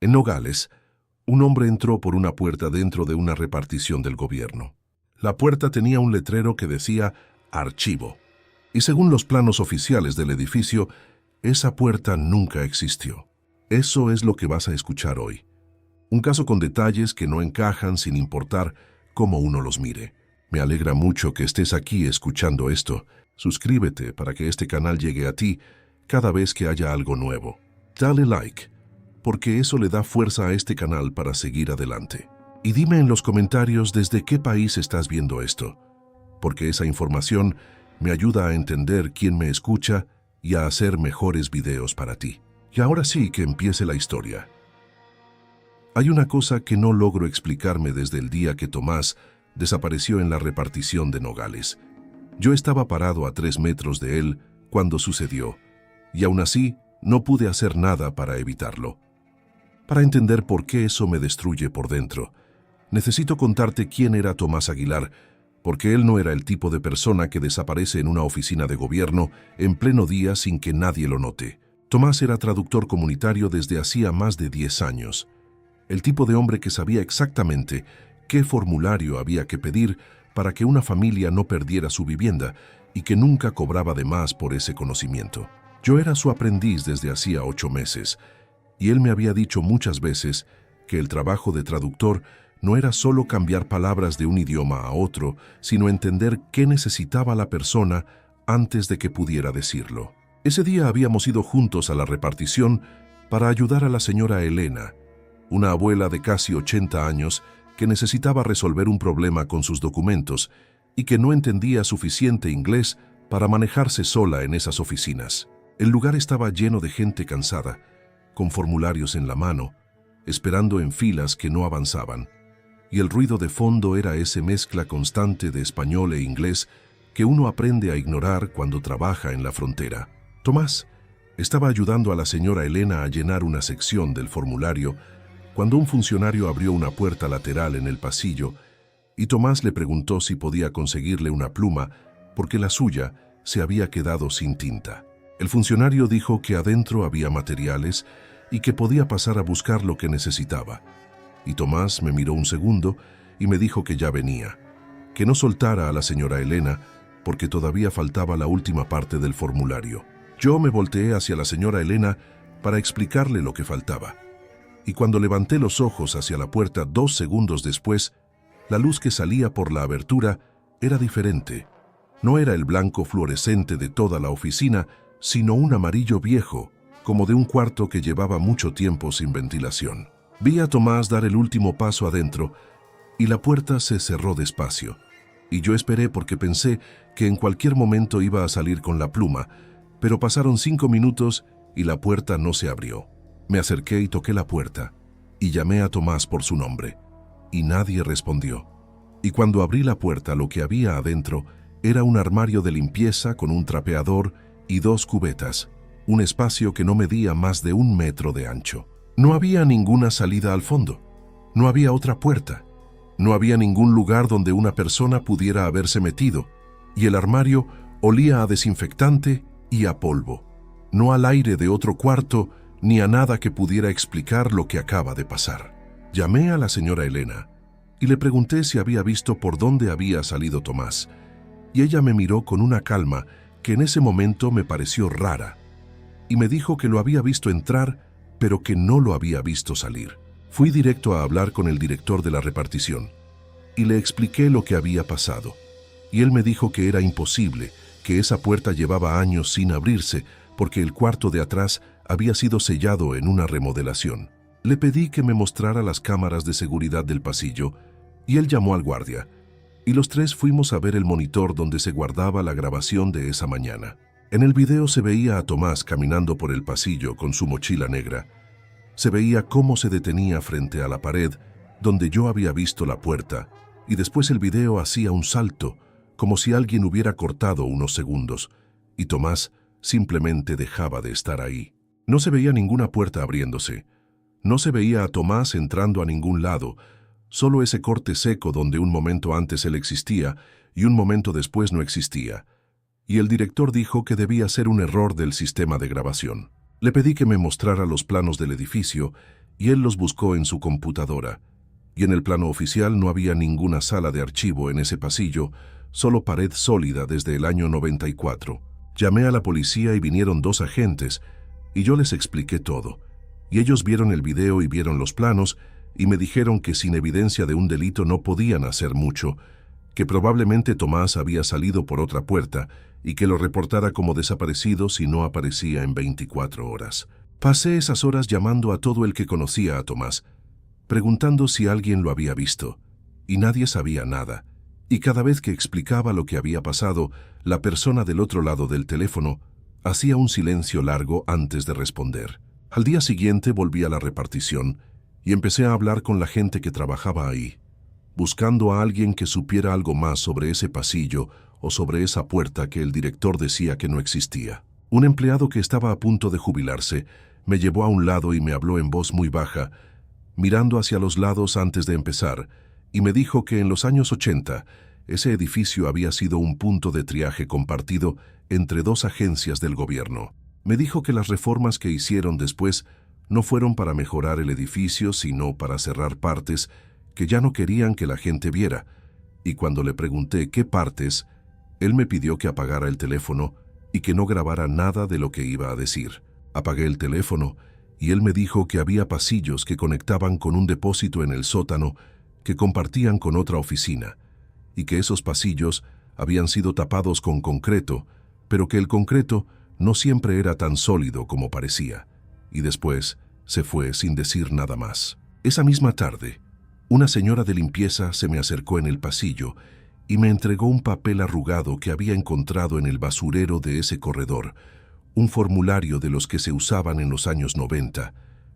En Nogales, un hombre entró por una puerta dentro de una repartición del gobierno. La puerta tenía un letrero que decía Archivo, y según los planos oficiales del edificio, esa puerta nunca existió. Eso es lo que vas a escuchar hoy. Un caso con detalles que no encajan sin importar cómo uno los mire. Me alegra mucho que estés aquí escuchando esto. Suscríbete para que este canal llegue a ti cada vez que haya algo nuevo. Dale like, porque eso le da fuerza a este canal para seguir adelante. Y dime en los comentarios desde qué país estás viendo esto, porque esa información me ayuda a entender quién me escucha y a hacer mejores videos para ti. Y ahora sí que empiece la historia. Hay una cosa que no logro explicarme desde el día que Tomás desapareció en la repartición de Nogales. Yo estaba parado a 3 metros de él cuando sucedió, y aún así no pude hacer nada para evitarlo. Para entender por qué eso me destruye por dentro, necesito contarte quién era Tomás Aguilar, porque él no era el tipo de persona que desaparece en una oficina de gobierno en pleno día sin que nadie lo note. Tomás era traductor comunitario desde hacía más de 10 años. El tipo de hombre que sabía exactamente qué formulario había que pedir para que una familia no perdiera su vivienda y que nunca cobraba de más por ese conocimiento. Yo era su aprendiz desde hacía 8 meses, y él me había dicho muchas veces que el trabajo de traductor no era solo cambiar palabras de un idioma a otro, sino entender qué necesitaba la persona antes de que pudiera decirlo. Ese día habíamos ido juntos a la repartición para ayudar a la señora Elena, una abuela de casi 80 años que necesitaba resolver un problema con sus documentos y que no entendía suficiente inglés para manejarse sola en esas oficinas. El lugar estaba lleno de gente cansada, con formularios en la mano, esperando en filas que no avanzaban, y el ruido de fondo era esa mezcla constante de español e inglés que uno aprende a ignorar cuando trabaja en la frontera. Tomás estaba ayudando a la señora Elena a llenar una sección del formulario cuando un funcionario abrió una puerta lateral en el pasillo y Tomás le preguntó si podía conseguirle una pluma porque la suya se había quedado sin tinta. El funcionario dijo que adentro había materiales y que podía pasar a buscar lo que necesitaba. Y Tomás me miró un segundo y me dijo que ya venía, que no soltara a la señora Elena porque todavía faltaba la última parte del formulario. Yo me volteé hacia la señora Elena para explicarle lo que faltaba. Y cuando levanté los ojos hacia la puerta 2 segundos después, la luz que salía por la abertura era diferente. No era el blanco fluorescente de toda la oficina, sino un amarillo viejo, como de un cuarto que llevaba mucho tiempo sin ventilación. Vi a Tomás dar el último paso adentro y la puerta se cerró despacio. Y yo esperé porque pensé que en cualquier momento iba a salir con la pluma, pero pasaron 5 minutos y la puerta no se abrió. Me acerqué y toqué la puerta y llamé a Tomás por su nombre, y nadie respondió. Y cuando abrí la puerta, lo que había adentro era un armario de limpieza con un trapeador y 2 cubetas, un espacio que no medía más de 1 metro de ancho. No había ninguna salida al fondo, no había otra puerta, no había ningún lugar donde una persona pudiera haberse metido, y el armario olía a desinfectante y a polvo, no al aire de otro cuarto ni a nada que pudiera explicar lo que acaba de pasar. Llamé a la señora Elena y le pregunté si había visto por dónde había salido Tomás, y ella me miró con una calma que en ese momento me pareció rara, y me dijo que lo había visto entrar, pero que no lo había visto salir. Fui directo a hablar con el director de la repartición, y le expliqué lo que había pasado, y él me dijo que era imposible, que esa puerta llevaba años sin abrirse, porque el cuarto de atrás había sido sellado en una remodelación. Le pedí que me mostrara las cámaras de seguridad del pasillo, y él llamó al guardia, y los 3 fuimos a ver el monitor donde se guardaba la grabación de esa mañana. En el video se veía a Tomás caminando por el pasillo con su mochila negra. Se veía cómo se detenía frente a la pared donde yo había visto la puerta, y después el video hacía un salto, como si alguien hubiera cortado unos segundos, y Tomás simplemente dejaba de estar ahí. No se veía ninguna puerta abriéndose. No se veía a Tomás entrando a ningún lado, solo ese corte seco donde un momento antes él existía y un momento después no existía. Y el director dijo que debía ser un error del sistema de grabación. Le pedí que me mostrara los planos del edificio y él los buscó en su computadora. Y en el plano oficial no había ninguna sala de archivo en ese pasillo, solo pared sólida desde el año 94. Llamé a la policía y vinieron 2 agentes, y yo les expliqué todo. Y ellos vieron el video y vieron los planos, y me dijeron que sin evidencia de un delito no podían hacer mucho, que probablemente Tomás había salido por otra puerta y que lo reportara como desaparecido si no aparecía en 24 horas. Pasé esas horas llamando a todo el que conocía a Tomás, preguntando si alguien lo había visto, y nadie sabía nada, y cada vez que explicaba lo que había pasado, la persona del otro lado del teléfono hacía un silencio largo antes de responder. Al día siguiente volví a la repartición y empecé a hablar con la gente que trabajaba ahí, buscando a alguien que supiera algo más sobre ese pasillo o sobre esa puerta que el director decía que no existía. Un empleado que estaba a punto de jubilarse me llevó a un lado y me habló en voz muy baja, mirando hacia los lados antes de empezar, y me dijo que en los años 80 ese edificio había sido un punto de triaje compartido entre 2 agencias del gobierno. Me dijo que las reformas que hicieron después no fueron para mejorar el edificio, sino para cerrar partes que ya no querían que la gente viera, y cuando le pregunté qué partes, él me pidió que apagara el teléfono y que no grabara nada de lo que iba a decir. Apagué el teléfono y él me dijo que había pasillos que conectaban con un depósito en el sótano que compartían con otra oficina, y que esos pasillos habían sido tapados con concreto, pero que el concreto no siempre era tan sólido como parecía, y después se fue sin decir nada más. Esa misma tarde, una señora de limpieza se me acercó en el pasillo y me entregó un papel arrugado que había encontrado en el basurero de ese corredor, un formulario de los que se usaban en los años 90,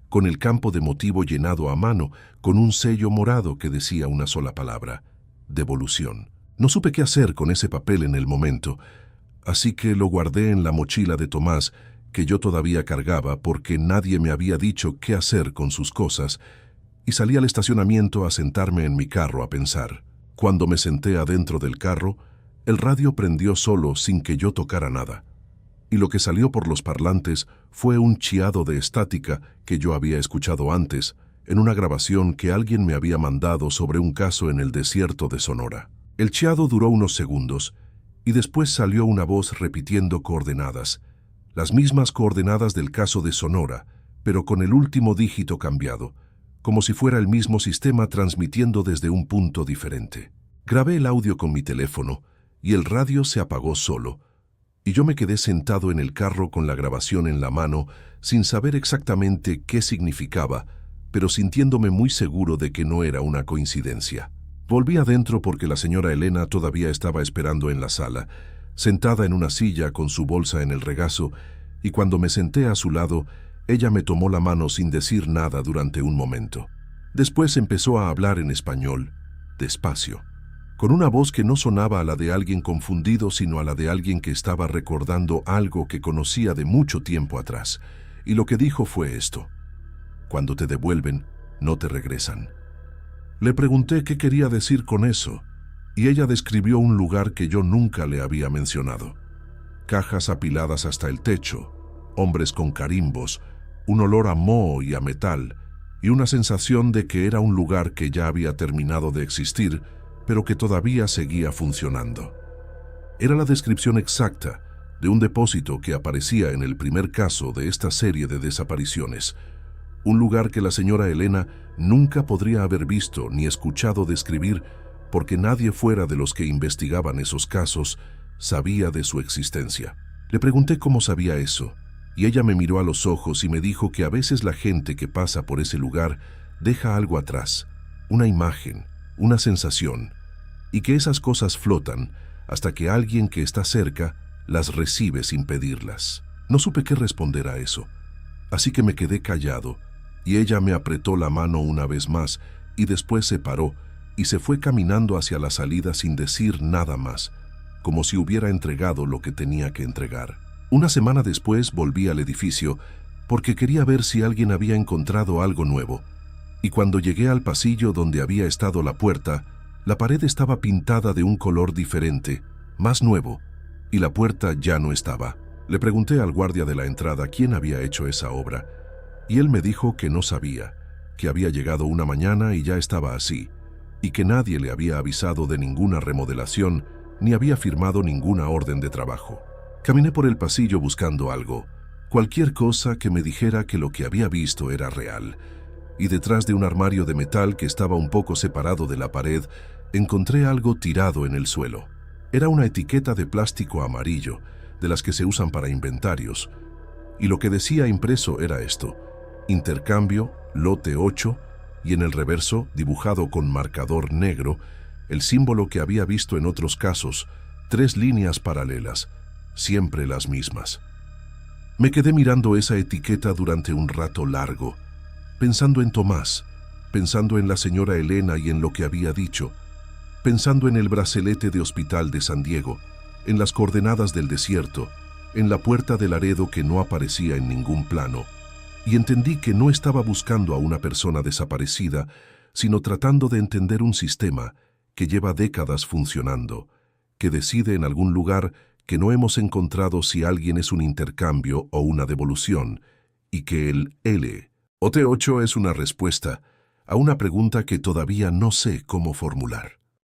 con el campo de motivo llenado a mano, con un sello morado que decía una sola palabra: devolución. No supe qué hacer con ese papel en el momento, así que lo guardé en la mochila de Tomás, que yo todavía cargaba porque nadie me había dicho qué hacer con sus cosas, y salí al estacionamiento a sentarme en mi carro a pensar. Cuando me senté adentro del carro, el radio prendió solo sin que yo tocara nada, y lo que salió por los parlantes fue un chiado de estática que yo había escuchado antes en una grabación que alguien me había mandado sobre un caso en el desierto de Sonora. El chiado duró unos segundos, y después salió una voz repitiendo coordenadas, las mismas coordenadas del caso de Sonora, pero con el último dígito cambiado, como si fuera el mismo sistema transmitiendo desde un punto diferente. Grabé el audio con mi teléfono y el radio se apagó solo, y yo me quedé sentado en el carro con la grabación en la mano sin saber exactamente qué significaba, pero sintiéndome muy seguro de que no era una coincidencia. Volví adentro porque la señora Elena todavía estaba esperando en la sala, sentada en una silla con su bolsa en el regazo, y cuando me senté a su lado, ella me tomó la mano sin decir nada durante un momento. Después empezó a hablar en español, despacio, con una voz que no sonaba a la de alguien confundido, sino a la de alguien que estaba recordando algo que conocía de mucho tiempo atrás. Y lo que dijo fue esto: cuando te devuelven, no te regresan. Le pregunté qué quería decir con eso, y ella describió un lugar que yo nunca le había mencionado. Cajas apiladas hasta el techo, hombres con carimbos, un olor a moho y a metal, y una sensación de que era un lugar que ya había terminado de existir, pero que todavía seguía funcionando. Era la descripción exacta de un depósito que aparecía en el primer caso de esta serie de desapariciones, un lugar que la señora Elena nunca podría haber visto ni escuchado describir, porque nadie fuera de los que investigaban esos casos sabía de su existencia. Le pregunté cómo sabía eso, y ella me miró a los ojos y me dijo que a veces la gente que pasa por ese lugar deja algo atrás, una imagen, una sensación, y que esas cosas flotan hasta que alguien que está cerca las recibe sin pedirlas. No supe qué responder a eso, así que me quedé callado, y ella me apretó la mano una vez más y después se paró y se fue caminando hacia la salida sin decir nada más, como si hubiera entregado lo que tenía que entregar. Una semana después volví al edificio porque quería ver si alguien había encontrado algo nuevo, y cuando llegué al pasillo donde había estado la puerta, la pared estaba pintada de un color diferente, más nuevo, y la puerta ya no estaba. Le pregunté al guardia de la entrada quién había hecho esa obra, y él me dijo que no sabía, que había llegado una mañana y ya estaba así, y que nadie le había avisado de ninguna remodelación ni había firmado ninguna orden de trabajo. Caminé por el pasillo buscando algo, cualquier cosa que me dijera que lo que había visto era real, y detrás de un armario de metal que estaba un poco separado de la pared, encontré algo tirado en el suelo. Era una etiqueta de plástico amarillo, de las que se usan para inventarios, y lo que decía impreso era esto: intercambio, lote 8, y en el reverso, dibujado con marcador negro, el símbolo que había visto en otros casos, 3 líneas paralelas, siempre las mismas. Me quedé mirando esa etiqueta durante un rato largo, pensando en Tomás, pensando en la señora Elena y en lo que había dicho, pensando en el bracelete de hospital de San Diego, en las coordenadas del desierto, en la puerta de Laredo que no aparecía en ningún plano, y entendí que no estaba buscando a una persona desaparecida, sino tratando de entender un sistema que lleva décadas funcionando, que decide en algún lugar que no hemos encontrado si alguien es un intercambio o una devolución, y que el L o T8 es una respuesta a una pregunta que todavía no sé cómo formular.